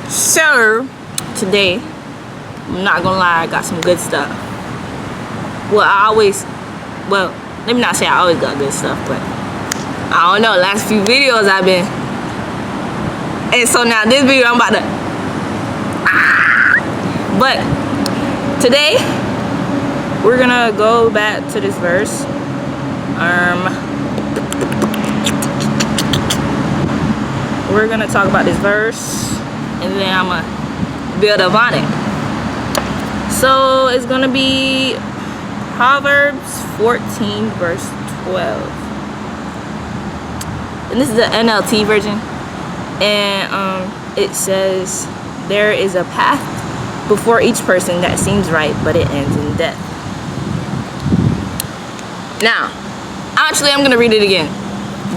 So today, I'm not gonna lie, I got some good stuff. Well, let me not say I always got good stuff, but I don't know, last few videos I've been, and so now this video I'm about to, but today, we're gonna go back to this verse. We're gonna talk about this verse, and then I'm gonna build up on it. So it's gonna be Proverbs 14 verse 12, and this is the NLT version, and it says, "There is a path before each person that seems right, but it ends in death." Now, actually, I'm gonna read it again,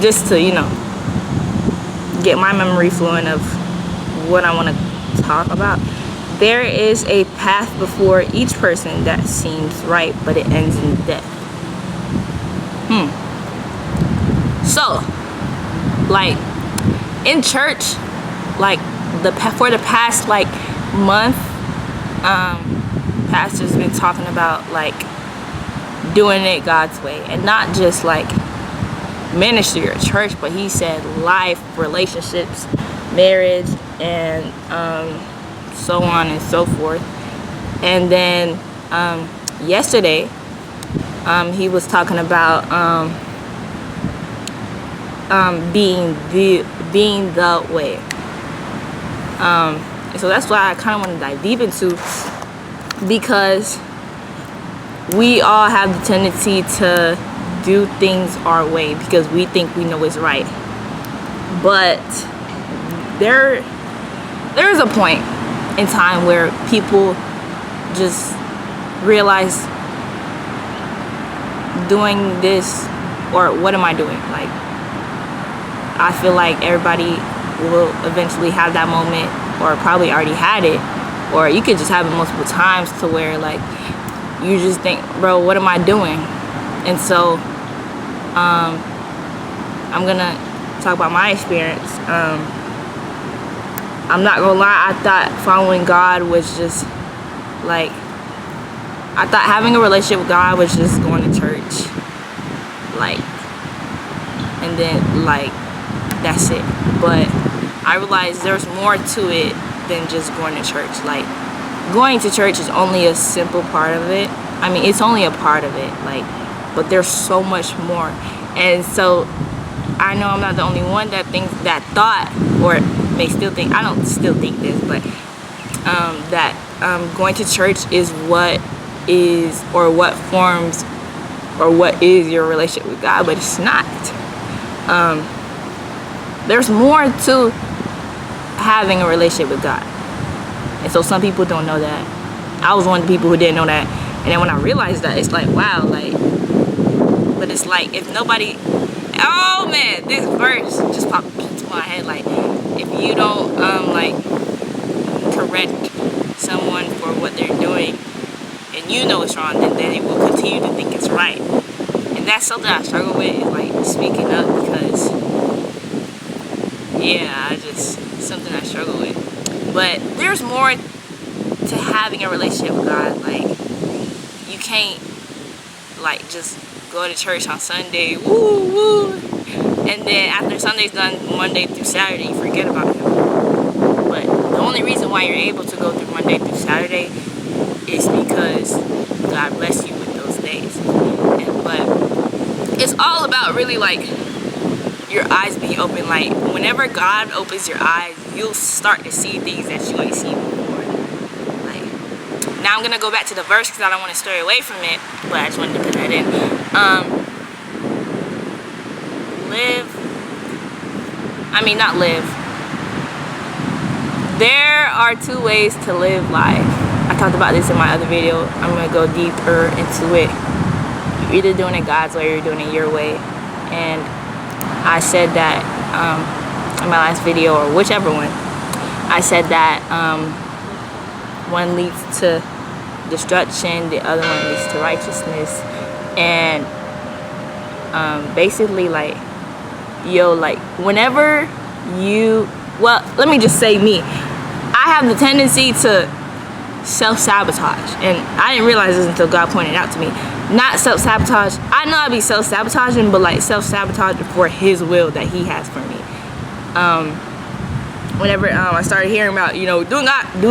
just to get my memory flowing of what I want to talk about. There is a path before each person that seems right, but it ends in death. So, like, in church, like, for the past, like, month, pastor's been talking about, like, doing it God's way. And not just, like, ministry or church, but he said life, relationships, marriage, and so on and so forth. And then yesterday he was talking about being the way, so that's why I kind of want to dive deep into, because we all have the tendency to do things our way because we think we know it's right. But there's a point in time where people just realize, doing this, or what am I doing? Like, I feel like everybody will eventually have that moment, or probably already had it, or you could just have it multiple times, to where, like, you just think, bro, what am I doing? And so I'm gonna talk about my experience. I'm not gonna lie, I thought following God was just, like, I thought having a relationship with God was just going to church, like, and then, like, that's it. But I realized there's more to it than just going to church. Like, going to church is only a simple part of it. I mean, it's only a part of it, like, but there's so much more. And so I know I'm not the only one that thought, or may still think, I don't still think this, but that going to church is what is, or what forms, or what is your relationship with God, but it's not. There's more to having a relationship with God. And so some people don't know that. I was one of the people who didn't know that. And then when I realized that, it's like, wow, like, but it's like, if nobody, oh man, this verse just popped into my head. Like, if you don't, like, correct someone for what they're doing, and you know it's wrong, then they will continue to think it's right. And that's something I struggle with, is, like, speaking up, because, yeah, something I struggle with. But there's more to having a relationship with God. Like, you can't, like, just go to church on Sunday, woo woo, and then after Sunday's done, Monday through Saturday, you forget about him. But the only reason why you're able to go through Monday through Saturday is because God bless you with those days. But it's all about really, like, your eyes being open. Like, whenever God opens your eyes, you'll start to see things that you ain't seen before. Like, now I'm gonna go back to the verse because I don't want to stray away from it, but I just wanted to put that in. Not live. There are two ways to live life. I talked about this in my other video. I'm gonna go deeper into it. You're either doing it God's way or you're doing it your way. And I said that in my last video, or whichever one, I said that one leads to destruction, the other one leads to righteousness. And basically, like, whenever you, well, let me just say me, I have the tendency to self-sabotage, and I didn't realize this until God pointed it out to me. Not self-sabotage. I know I'd be self-sabotaging, but like self-sabotaging for His will that He has for me. Whenever I started hearing about, you know, doing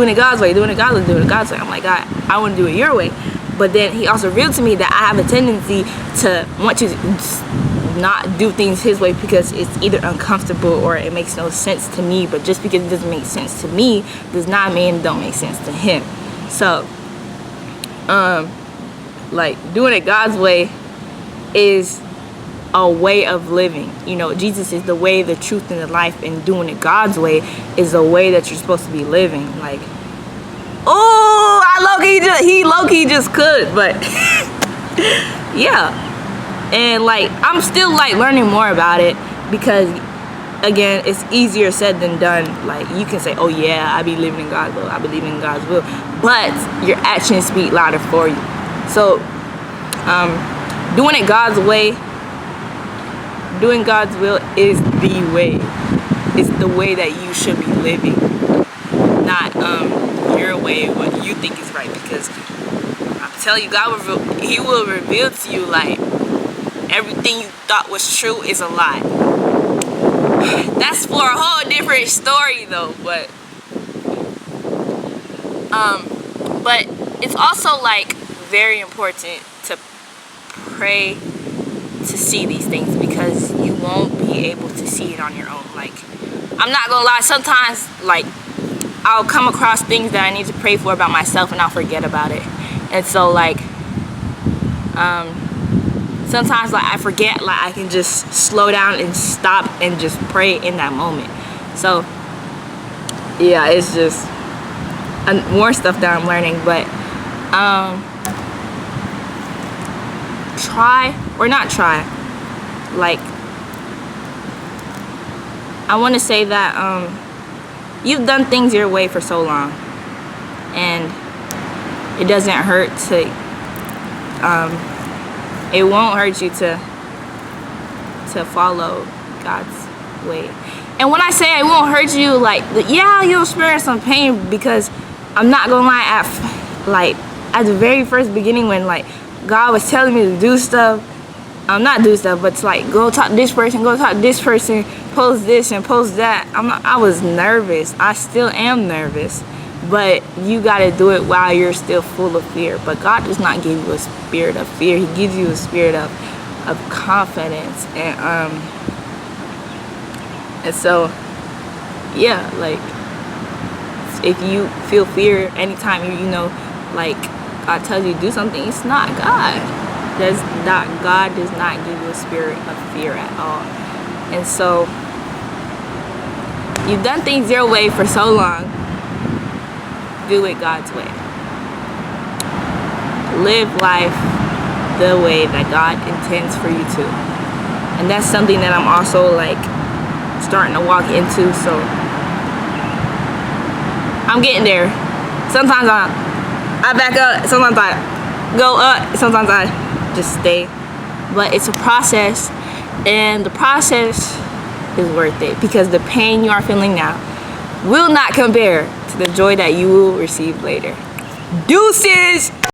it God's way, I'm like, God, I want to do it your way. But then He also revealed to me that I have a tendency to want to not do things His way because it's either uncomfortable or it makes no sense to me. But just because it doesn't make sense to me does not mean it don't make sense to Him. So, like, doing it God's way is a way of living. You know, Jesus is the way, the truth, and the life, and doing it God's way is the way that you're supposed to be living. Like, he low-key just could, but yeah. And like, I'm still like learning more about it because, again, it's easier said than done. Like, you can say, oh yeah, I be living in God's will, I believe in God's will, but your actions speak louder for you. So doing it God's way, doing God's will is the way. It's the way that you should be living, not your way, what you think is right. Because I'm telling you, God He will reveal to you like everything you thought was true is a lie. That's for a whole different story though. But it's also like very important to pray to see these things, because you won't be able to see it on your own. Like, I'm not gonna lie, sometimes like I'll come across things that I need to pray for about myself and I'll forget about it. And so like sometimes like I forget, like I can just slow down and stop and just pray in that moment. So yeah, it's just more stuff that I'm learning. But I want to say that you've done things your way for so long, and it doesn't hurt to it won't hurt you to follow God's way. And when I say it won't hurt you, like, yeah, you'll experience some pain, because I'm not gonna lie, at the very first beginning, when like God was telling me to do stuff, not do stuff, but to like go talk to this person, post this and post that. I was nervous. I still am nervous. But you gotta do it while you're still full of fear. But God does not give you a spirit of fear. He gives you a spirit of confidence. And so, yeah, like, if you feel fear anytime you know, like, God tells you to do something, it's not God. God does not give you a spirit of fear at all. And so, you've done things your way for so long. Do it God's way. Live life the way that God intends for you to. And that's something that I'm also like starting to walk into. So I'm getting there. Sometimes I back up, sometimes I go up, sometimes I just stay. But it's a process, and the process is worth it, because the pain you are feeling now will not compare to the joy that you will receive later. Deuces!